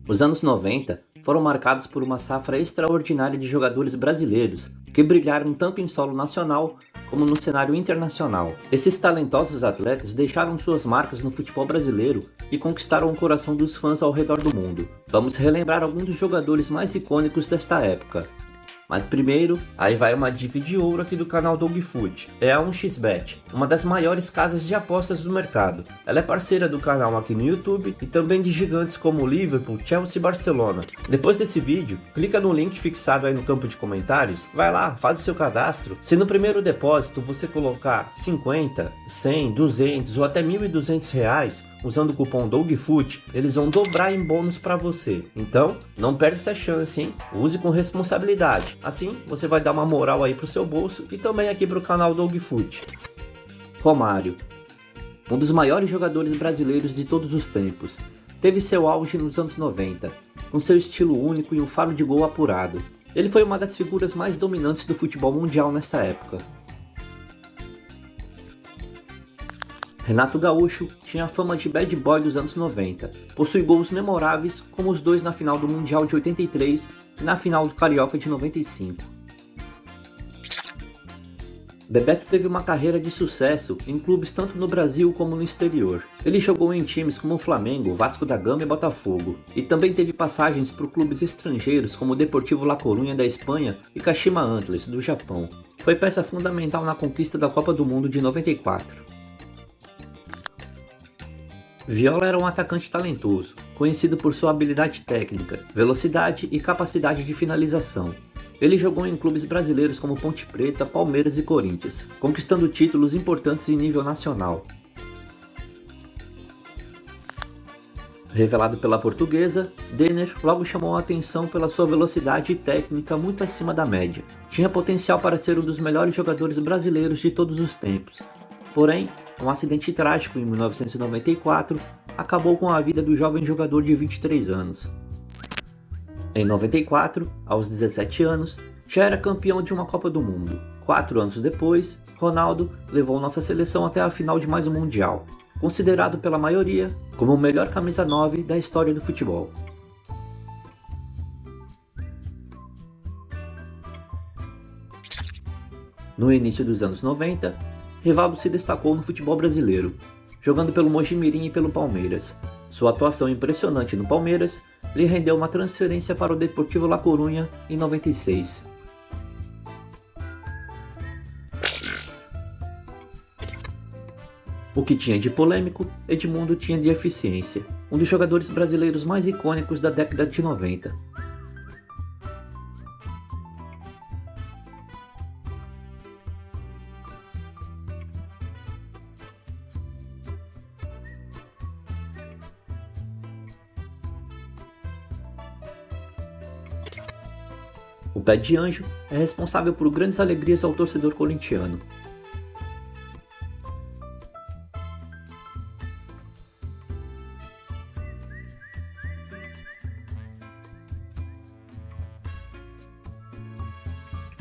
Os anos 90 foram marcados por uma safra extraordinária de jogadores brasileiros que brilharam tanto em solo nacional como no cenário internacional. Esses talentosos atletas deixaram suas marcas no futebol brasileiro e conquistaram o coração dos fãs ao redor do mundo. Vamos relembrar alguns dos jogadores mais icônicos desta época. Mas primeiro, aí vai uma dica de ouro aqui do canal DogFoot. É a 1xBet, uma das maiores casas de apostas do mercado. Ela é parceira do canal aqui no YouTube e também de gigantes como Liverpool, Chelsea e Barcelona. Depois desse vídeo, clica no link fixado aí no campo de comentários, vai lá, faz o seu cadastro. Se no primeiro depósito você colocar 50, 100, 200 ou até 1.200 reais, usando o cupom DogFoot, eles vão dobrar em bônus para você. Então, não perde essa chance, hein? Use com responsabilidade. Assim, você vai dar uma moral aí pro seu bolso e também aqui pro canal DogFoot. Romário, um dos maiores jogadores brasileiros de todos os tempos, teve seu auge nos anos 90, com seu estilo único e um faro de gol apurado. Ele foi uma das figuras mais dominantes do futebol mundial nesta época. Renato Gaúcho tinha a fama de bad boy dos anos 90, possui gols memoráveis como os dois na final do Mundial de 83 e na final do Carioca de 95. Bebeto teve uma carreira de sucesso em clubes tanto no Brasil como no exterior. Ele jogou em times como Flamengo, Vasco da Gama e Botafogo, e também teve passagens por clubes estrangeiros como o Deportivo La Coruña da Espanha e Kashima Antlers do Japão. Foi peça fundamental na conquista da Copa do Mundo de 94. Viola era um atacante talentoso, conhecido por sua habilidade técnica, velocidade e capacidade de finalização. Ele jogou em clubes brasileiros como Ponte Preta, Palmeiras e Corinthians, conquistando títulos importantes em nível nacional. Revelado pela Portuguesa, Denner logo chamou a atenção pela sua velocidade e técnica muito acima da média. Tinha potencial para ser um dos melhores jogadores brasileiros de todos os tempos. Porém, um acidente trágico em 1994 acabou com a vida do jovem jogador de 23 anos. Em 94, aos 17 anos, já era campeão de uma Copa do Mundo. 4 anos depois, Ronaldo levou nossa seleção até a final de mais um Mundial, considerado pela maioria como o melhor camisa 9 da história do futebol. No início dos anos 90, Rivaldo se destacou no futebol brasileiro, jogando pelo Mojimirim e pelo Palmeiras. Sua atuação impressionante no Palmeiras lhe rendeu uma transferência para o Deportivo La Coruña em 96. O que tinha de polêmico, Edmundo tinha de eficiência, um dos jogadores brasileiros mais icônicos da década de 90. O Pé de Anjo é responsável por grandes alegrias ao torcedor corintiano.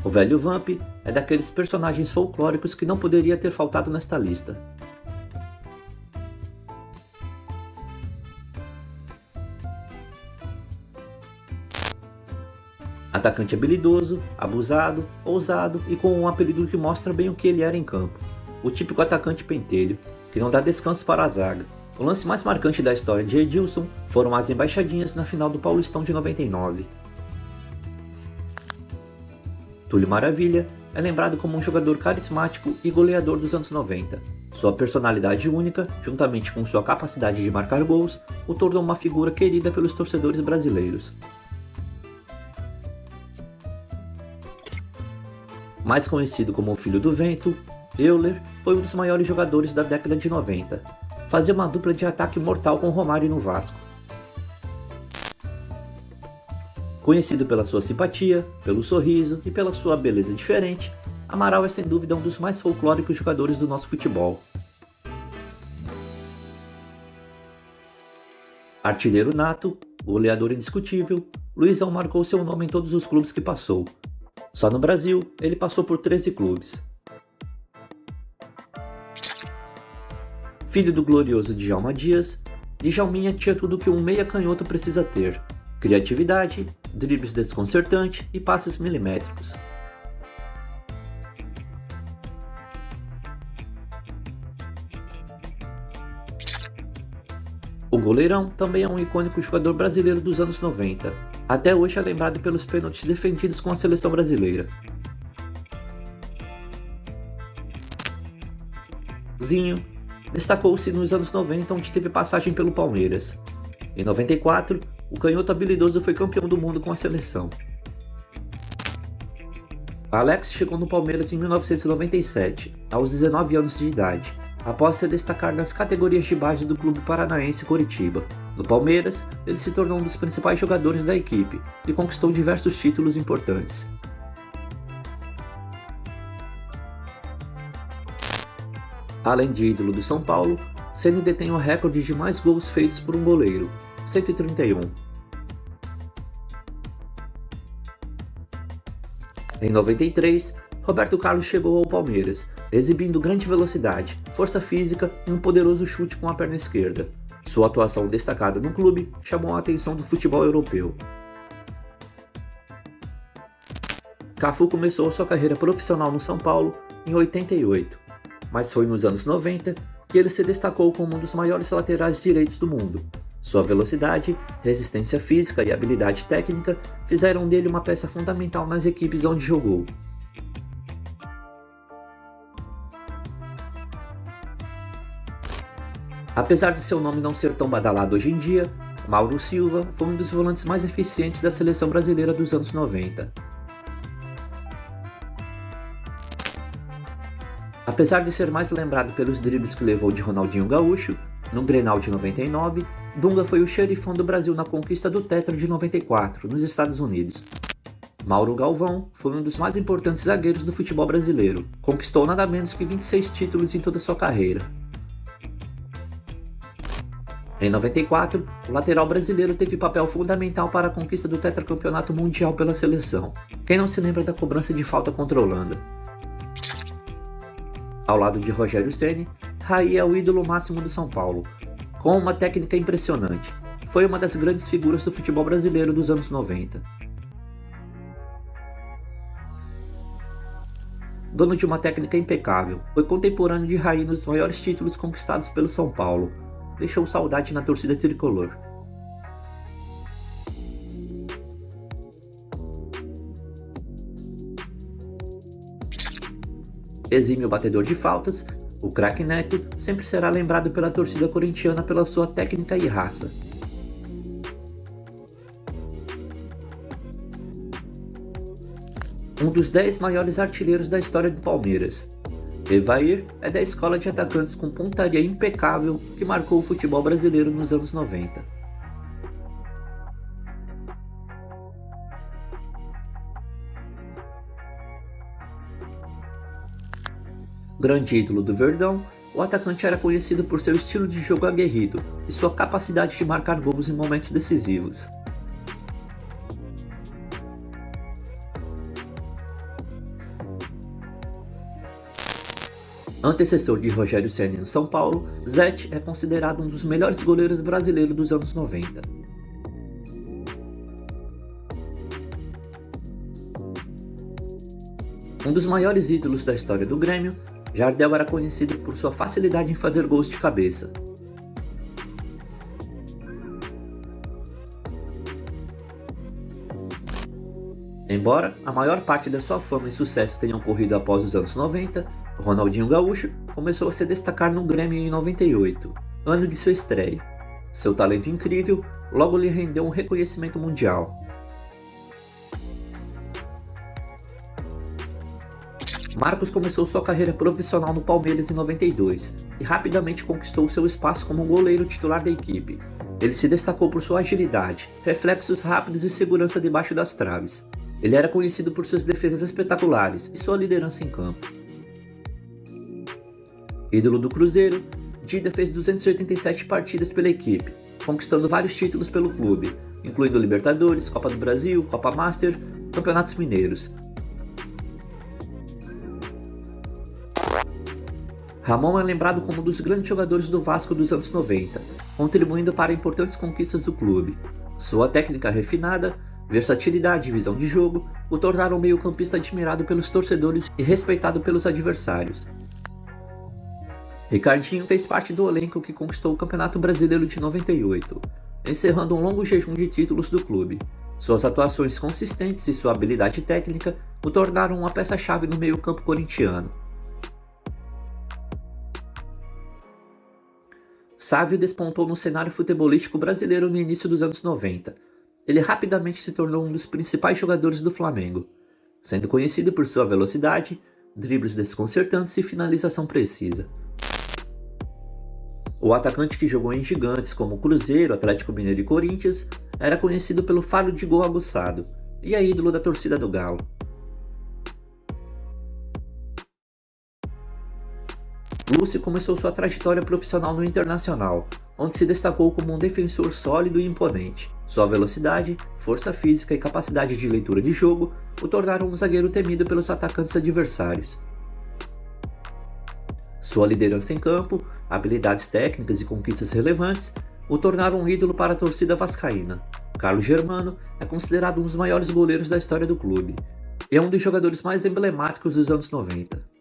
O Velho Vamp é daqueles personagens folclóricos que não poderia ter faltado nesta lista. Atacante habilidoso, abusado, ousado e com um apelido que mostra bem o que ele era em campo. O típico atacante pentelho, que não dá descanso para a zaga. O lance mais marcante da história de Edilson foram as embaixadinhas na final do Paulistão de 99. Túlio Maravilha é lembrado como um jogador carismático e goleador dos anos 90. Sua personalidade única, juntamente com sua capacidade de marcar gols, o tornou uma figura querida pelos torcedores brasileiros. Mais conhecido como o Filho do Vento, Euler foi um dos maiores jogadores da década de 90. Fazia uma dupla de ataque mortal com Romário no Vasco. Conhecido pela sua simpatia, pelo sorriso e pela sua beleza diferente, Amaral é sem dúvida um dos mais folclóricos jogadores do nosso futebol. Artilheiro nato, goleador indiscutível, Luizão marcou seu nome em todos os clubes que passou. Só no Brasil, ele passou por 13 clubes. Filho do glorioso Djalma Dias, Djalminha tinha tudo que um meia canhoto precisa ter. criatividade, dribles desconcertantes e passes milimétricos. O goleirão também é um icônico jogador brasileiro dos anos 90. Até hoje é lembrado pelos pênaltis defendidos com a seleção brasileira. Zinho destacou-se nos anos 90, onde teve passagem pelo Palmeiras. Em 94, o canhoto habilidoso foi campeão do mundo com a seleção. Alex chegou no Palmeiras em 1997, aos 19 anos de idade, após se destacar nas categorias de base do clube paranaense Coritiba. No Palmeiras, ele se tornou um dos principais jogadores da equipe e conquistou diversos títulos importantes. Além de ídolo do São Paulo, Ceni detém o recorde de mais gols feitos por um goleiro, 131. Em 93, Roberto Carlos chegou ao Palmeiras, exibindo grande velocidade, força física e um poderoso chute com a perna esquerda. Sua atuação destacada no clube chamou a atenção do futebol europeu. Cafu começou sua carreira profissional no São Paulo em 88, mas foi nos anos 90 que ele se destacou como um dos maiores laterais direitos do mundo. Sua velocidade, resistência física e habilidade técnica fizeram dele uma peça fundamental nas equipes onde jogou. Apesar de seu nome não ser tão badalado hoje em dia, Mauro Silva foi um dos volantes mais eficientes da seleção brasileira dos anos 90. Apesar de ser mais lembrado pelos dribles que levou de Ronaldinho Gaúcho, no Grenal de 99, Dunga foi o xerifão do Brasil na conquista do Tetra de 94, nos Estados Unidos. Mauro Galvão foi um dos mais importantes zagueiros do futebol brasileiro, conquistou nada menos que 26 títulos em toda sua carreira. Em 94, o lateral brasileiro teve papel fundamental para a conquista do tetracampeonato mundial pela seleção. Quem não se lembra da cobrança de falta contra a Holanda? Ao lado de Rogério Ceni, Raí é o ídolo máximo do São Paulo, com uma técnica impressionante. Foi uma das grandes figuras do futebol brasileiro dos anos 90. Dono de uma técnica impecável, foi contemporâneo de Raí nos maiores títulos conquistados pelo São Paulo. Deixou saudade na torcida tricolor. Exímio batedor de faltas, o craque Neto sempre será lembrado pela torcida corintiana pela sua técnica e raça. Um dos 10 maiores artilheiros da história do Palmeiras, Evair é da escola de atacantes com pontaria impecável que marcou o futebol brasileiro nos anos 90. Grande ídolo do Verdão, o atacante era conhecido por seu estilo de jogo aguerrido e sua capacidade de marcar gols em momentos decisivos. Antecessor de Rogério Ceni no São Paulo, Zete é considerado um dos melhores goleiros brasileiros dos anos 90. Um dos maiores ídolos da história do Grêmio, Jardel era conhecido por sua facilidade em fazer gols de cabeça. Embora a maior parte da sua fama e sucesso tenham ocorrido após os anos 90, Ronaldinho Gaúcho começou a se destacar no Grêmio em 98, ano de sua estreia. Seu talento incrível logo lhe rendeu um reconhecimento mundial. Marcos começou sua carreira profissional no Palmeiras em 92 e rapidamente conquistou seu espaço como goleiro titular da equipe. Ele se destacou por sua agilidade, reflexos rápidos e segurança debaixo das traves. Ele era conhecido por suas defesas espetaculares e sua liderança em campo. Ídolo do Cruzeiro, Dida fez 287 partidas pela equipe, conquistando vários títulos pelo clube, incluindo Libertadores, Copa do Brasil, Copa Master, Campeonatos Mineiros. Ramon é lembrado como um dos grandes jogadores do Vasco dos anos 90, contribuindo para importantes conquistas do clube. Sua técnica refinada, versatilidade e visão de jogo o tornaram um meio-campista admirado pelos torcedores e respeitado pelos adversários. Ricardinho fez parte do elenco que conquistou o Campeonato Brasileiro de 98, encerrando um longo jejum de títulos do clube. Suas atuações consistentes e sua habilidade técnica o tornaram uma peça-chave no meio-campo corintiano. Sávio despontou no cenário futebolístico brasileiro no início dos anos 90. Ele rapidamente se tornou um dos principais jogadores do Flamengo, sendo conhecido por sua velocidade, dribles desconcertantes e finalização precisa. O atacante, que jogou em gigantes como Cruzeiro, Atlético Mineiro e Corinthians, era conhecido pelo faro de gol aguçado e é ídolo da torcida do Galo. Lúcio começou sua trajetória profissional no Internacional, onde se destacou como um defensor sólido e imponente. Sua velocidade, força física e capacidade de leitura de jogo o tornaram um zagueiro temido pelos atacantes adversários. Sua liderança em campo, habilidades técnicas e conquistas relevantes o tornaram um ídolo para a torcida vascaína. Carlos Germano é considerado um dos maiores goleiros da história do clube e é um dos jogadores mais emblemáticos dos anos 90.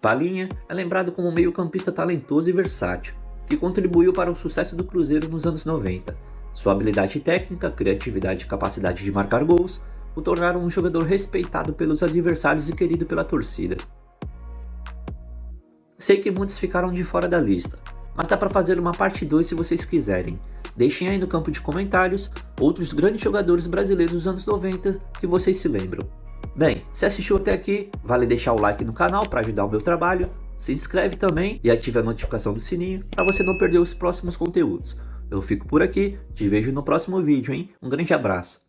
Palinha é lembrado como um meio-campista talentoso e versátil, que contribuiu para o sucesso do Cruzeiro nos anos 90. Sua habilidade técnica, criatividade e capacidade de marcar gols o tornaram um jogador respeitado pelos adversários e querido pela torcida. Sei que muitos ficaram de fora da lista, mas dá para fazer uma parte 2 se vocês quiserem. Deixem aí no campo de comentários outros grandes jogadores brasileiros dos anos 90 que vocês se lembram. Bem, se assistiu até aqui, vale deixar o like no canal para ajudar o meu trabalho, se inscreve também e ative a notificação do sininho para você não perder os próximos conteúdos. Eu fico por aqui, te vejo no próximo vídeo, hein? Um grande abraço.